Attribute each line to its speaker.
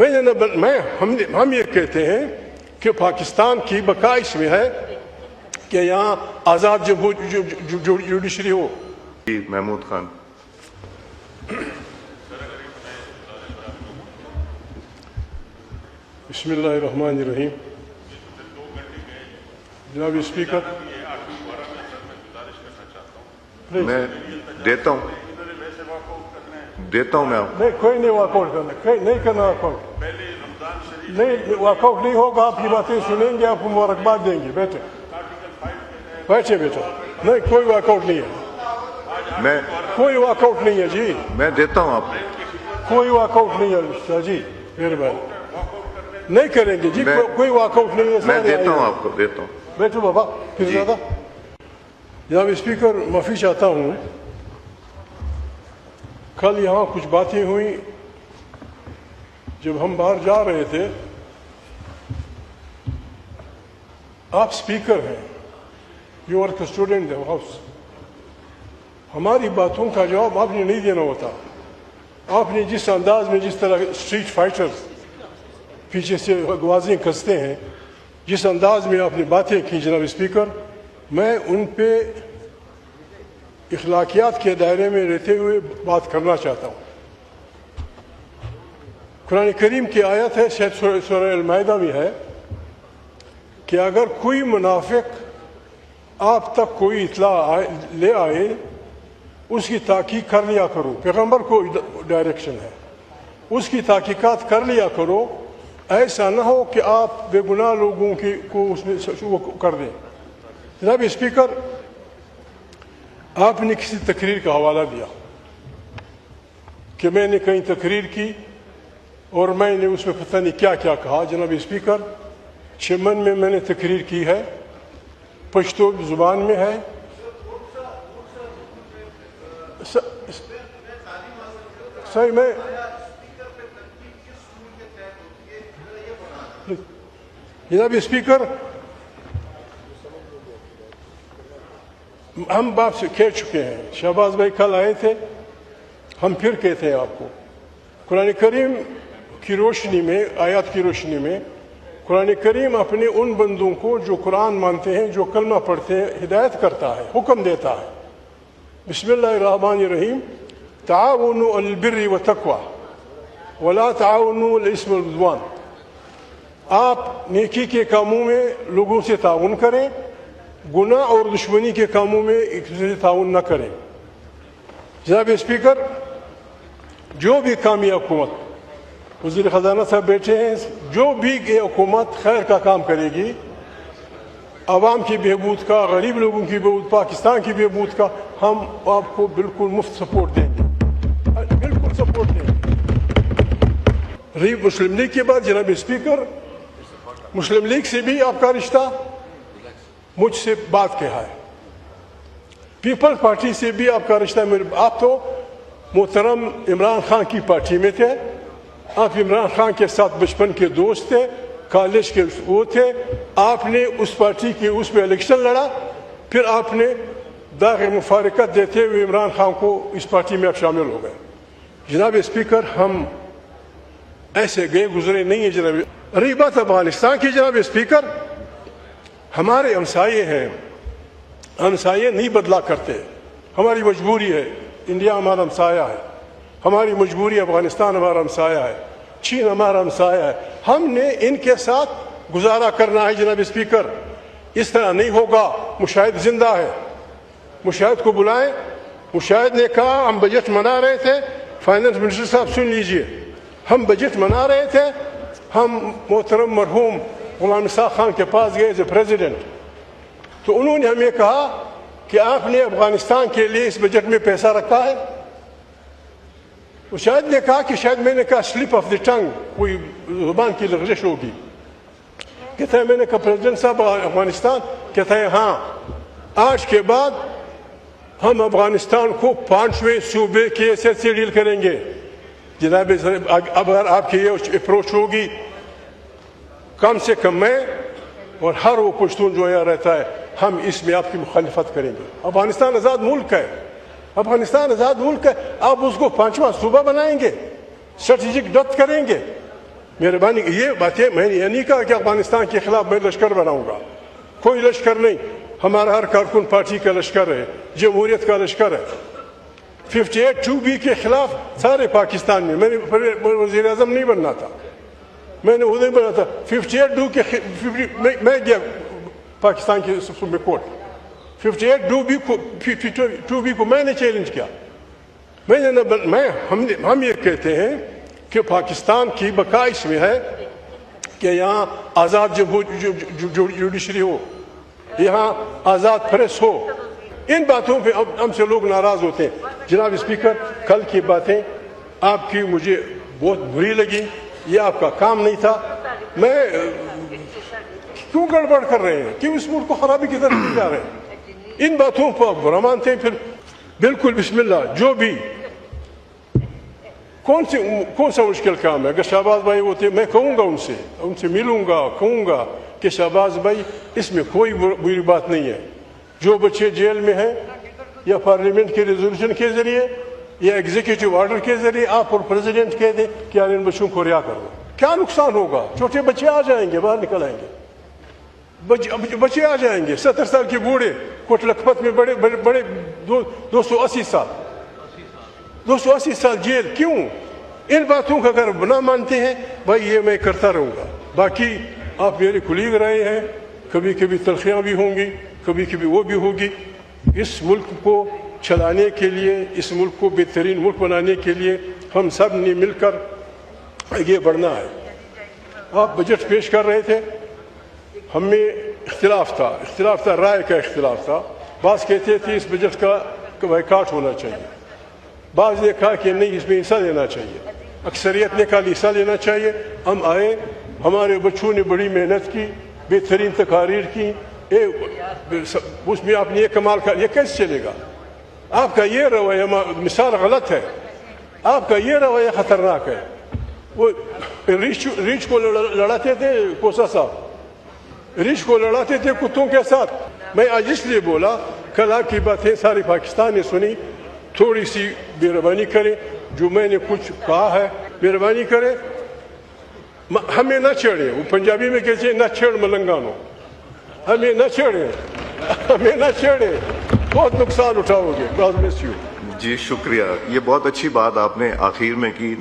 Speaker 1: ہم یہ کہتے ہیں کہ پاکستان کی بقا اس میں ہے کہ یہاں آزاد جوڈیشری ہو.
Speaker 2: محمود خان.
Speaker 1: بسم اللہ الرحمن الرحیم. جناب اسپیکر
Speaker 2: میں دیتا ہوں میں آپ.
Speaker 1: نہیں کوئی نہیں واک آؤٹ کرنا, نہیں کرنا واک آؤٹ, نہیں واک آؤٹ نہیں ہوگا. آپ کی باتیں سنیں گے, آپ کو مبارکباد دیں گے. بیٹھے بیٹا, نہیں کوئی واک آؤٹ نہیں ہے, کوئی واک آؤٹ نہیں ہے جی.
Speaker 2: میں دیتا ہوں آپ
Speaker 1: کوئی واک آؤٹ نہیں ہے جی, مہربانی نہیں کریں گے جی. کوئی واک آؤٹ نہیں ہے.
Speaker 2: میں دیتا ہوں آپ کو, دیتا ہوں.
Speaker 1: بیٹھو بابا پھر زیادہ. جناب اسپیکر معافی چاہتا ہوں, کل یہاں کچھ باتیں ہوئیں جب ہم باہر جا رہے تھے. آپ اسپیکر ہیں, یو آر کسٹوڈنٹ آف ہاؤس. ہماری باتوں کا جواب آپ نے نہیں دینا ہوتا. آپ نے جس انداز میں, جس طرح اسٹریٹ فائٹرز پیچھے سے آوازیں کستے ہیں, جس انداز میں آپ نے باتیں کی جناب اسپیکر, میں ان پہ اخلاقیات کے دائرے میں رہتے ہوئے بات کرنا چاہتا ہوں. قرآن کریم کی آیت ہے, شاید سورہ المائدہ میں ہے, کہ اگر کوئی منافق آپ تک کوئی اطلاع لے آئے, اس کی تحقیق کر لیا کرو. پیغمبر کو ڈائریکشن ہے, اس کی تحقیقات کر لیا کرو. ایسا نہ ہو کہ آپ بے گناہ لوگوں کو اس میں وہ کر دیں. جناب اسپیکر, آپ نے کسی تقریر کا حوالہ دیا کہ میں نے کہیں تقریر کی اور میں نے اس میں پتہ نہیں کیا کیا کہا. جناب اسپیکر, چمن میں میں نے تقریر کی ہے, پشتو زبان میں ہے. صحیح, میں جناب اسپیکر ہم باپ سے کہہ چکے ہیں. شہباز بھائی کل آئے تھے, ہم پھر کہتے ہیں آپ کو, قرآن کریم کی روشنی میں, آیات کی روشنی میں, قرآن کریم اپنے ان بندوں کو جو قرآن مانتے ہیں, جو کلمہ پڑھتے ہیں, ہدایت کرتا ہے, حکم دیتا ہے. بسم اللہ الرحمن الرحیم. تعاونوا علی البر والتقوی ولا تعاونوا علی الاثم والعدوان. آپ نیکی کے کاموں میں لوگوں سے تعاون کریں, گناہ اور دشمنی کے کاموں میں ایک دوسرے سے تعاون نہ کریں. جناب اسپیکر, جو بھی کامی حکومت, وزیر خزانہ صاحب بیٹھے ہیں, جو بھی یہ حکومت خیر کا کام کرے گی, عوام کی بہبود کا, غریب لوگوں کی بہبود, پاکستان کی بہبود کا, ہم آپ کو بالکل مفت سپورٹ دیں گے, بالکل سپورٹ دیں گے. رہی مسلم لیگ کے بعد, جناب اسپیکر, مسلم لیگ سے بھی آپ کا رشتہ مجھ سے بات کہا ہے, پیپل پارٹی سے بھی آپ کا رشتہ. آپ تو محترم عمران خان کی پارٹی میں تھے, آپ عمران خان کے ساتھ بچپن کے دوست تھے, کالج کے وہ تھے. آپ نے اس پارٹی کی اس میں الیکشن لڑا, پھر آپ نے داغ مفارقت دیتے ہوئے عمران خان کو اس پارٹی میں آپ شامل ہو گئے. جناب اسپیکر, ہم ایسے گئے گزرے نہیں ہیں. جناب رہی بات افغانستان کی, جناب اسپیکر, ہمارے ہمسائے ہیں, ہمسائے نہیں بدلا کرتے. ہماری مجبوری ہے, انڈیا ہمارا ہمسایہ ہے, ہماری مجبوری, افغانستان ہمارا ہمسایہ ہے, چین ہمارا ہمسایہ ہے. ہم نے ان کے ساتھ گزارا کرنا ہے. جناب اسپیکر, اس طرح نہیں ہوگا. مشاہد زندہ ہے, مشاہد کو بلائیں. مشاہد نے کہا ہم بجٹ منا رہے تھے, فائنانس منسٹر صاحب سن لیجئے, ہم بجٹ منا رہے تھے, ہم محترم مرحوم غلام اسحاق خان کے پاس گئے ایز اے پریزیڈنٹ, تو انہوں نے ہمیں کہا کہ آپ نے افغانستان کے لیے اس بجٹ میں پیسہ رکھا ہے. شاید نے کہا کہ شاید میں نے کہا سلپ آف دی ٹنگ, کوئی زبان کی لغزش ہوگی. کہتا ہے میں نے کہا پریزیڈنٹ صاحب افغانستان, کہتا ہے ہاں, آج کے بعد ہم افغانستان کو 5ویں صوبے کے حیثیت سے ڈیل کریں گے. جناب اگر آپ کی یہ اپروچ ہوگی, کم سے کم میں اور ہر وہ پشتون جو یہاں رہتا ہے, ہم اس میں آپ کی مخالفت کریں گے. افغانستان آزاد ملک ہے, افغانستان آزاد ملک ہے. آپ اس کو 5واں صوبہ بنائیں گے, اسٹریٹجک ڈیپتھ کریں گے. مہربانی یہ باتیں میں نے یہ نہیں کہا کہ افغانستان کے خلاف میں لشکر بناؤں گا، کوئی لشکر نہیں، ہمارا ہر کارکن پارٹی کا لشکر ہے، جمہوریت کا لشکر ہے۔ 58(2)B کے خلاف سارے پاکستان میں نے وزیر اعظم نہیں بننا تھا، میں نے ادھر بنا تھا 58(2) کے میں گیا پاکستان کی سپریم کورٹ، 58(2)B کو میں نے چیلنج کیا، ہم یہ کہتے ہیں کہ پاکستان کی بقا اس میں ہے کہ یہاں آزاد جوڈیشری ہو، یہاں آزاد پریس ہو۔ ان باتوں پہ ہم سے لوگ ناراض ہوتے ہیں۔ جناب اسپیکر، کل کی باتیں آپ کی مجھے بہت بری لگی، یہ آپ کا کام نہیں تھا۔ میں کیوں گڑبڑ کر رہے ہیں، کیوں اس ملک کو خرابی کی طرف لے جا رہے ہیں؟ ان باتوں کو آپ برا مانتے ہیں، پھر بالکل بسم اللہ جو بھی کون سا مشکل کام ہے۔ اگر شہباز بھائی ہوتے میں کہوں گا ان سے ملوں گا، کہوں گا کہ شہباز بھائی اس میں کوئی بری بات نہیں ہے، جو بچے جیل میں ہیں یا پارلیمنٹ کے ریزولوشن کے ذریعے یا ایگزیکٹو آرڈر کے ذریعے آپ اور پریزیڈنٹ کہہ دیں کہ یار ان بچوں کو رہا کر دو، کیا نقصان ہوگا؟ چھوٹے بچے آ جائیں گے، باہر نکل آئیں گے، بچے آ جائیں گے، 70 سال کے بوڑھے کوٹ لکھپت میں بڑے 280 سال جیل، کیوں؟ ان باتوں کا اگر نہ مانتے ہیں بھائی یہ میں کرتا رہوں گا۔ باقی آپ میرے کولیگ رہے ہیں، کبھی کبھی تلخیاں بھی ہوں گی، کبھی کبھی وہ بھی ہوگی۔ اس ملک کو چلانے کے لیے، اس ملک کو بہترین ملک بنانے کے لیے ہم سب نے مل کر آگے بڑھنا ہے۔ آپ بجٹ پیش کر رہے تھے، ہم میں اختلاف تھا، رائے کا اختلاف تھا۔ بعض کہتے تھے اس بجٹ کا بائیکاٹ ہونا چاہیے، بعض نے کہا کہ نہیں اس میں حصہ لینا چاہیے، اکثریت نے کہا حصہ لینا چاہیے۔ ہم آئے، ہمارے بچوں نے بڑی محنت کی، بہترین تقاریر کی، اس میں آپ نے یہ کمال کر، یہ کیسے چلے گا؟ آپ کا یہ رویہ مثال غلط ہے، آپ کا یہ رویہ خطرناک ہے۔ وہ ریچھ کو لڑاتے تھے، کوسا صاحب ریچھ کو لڑاتے تھے کتوں کے ساتھ۔ میں آج اس لیے بولا، کل آپ کی باتیں ساری پاکستان نے سنی، تھوڑی سی مہربانی کریں، جو میں نے کچھ کہا ہے مہربانی کریں، ہمیں نہ چھیڑیں۔ وہ پنجابی میں کہتے ہیں نہ چھیڑ ملنگانو، ہمیں نہ چھیڑیں، بہت نقصان اٹھاؤ گے۔ God bless you۔
Speaker 2: جی شکریہ، یہ بہت اچھی بات آپ نے آخر میں کی۔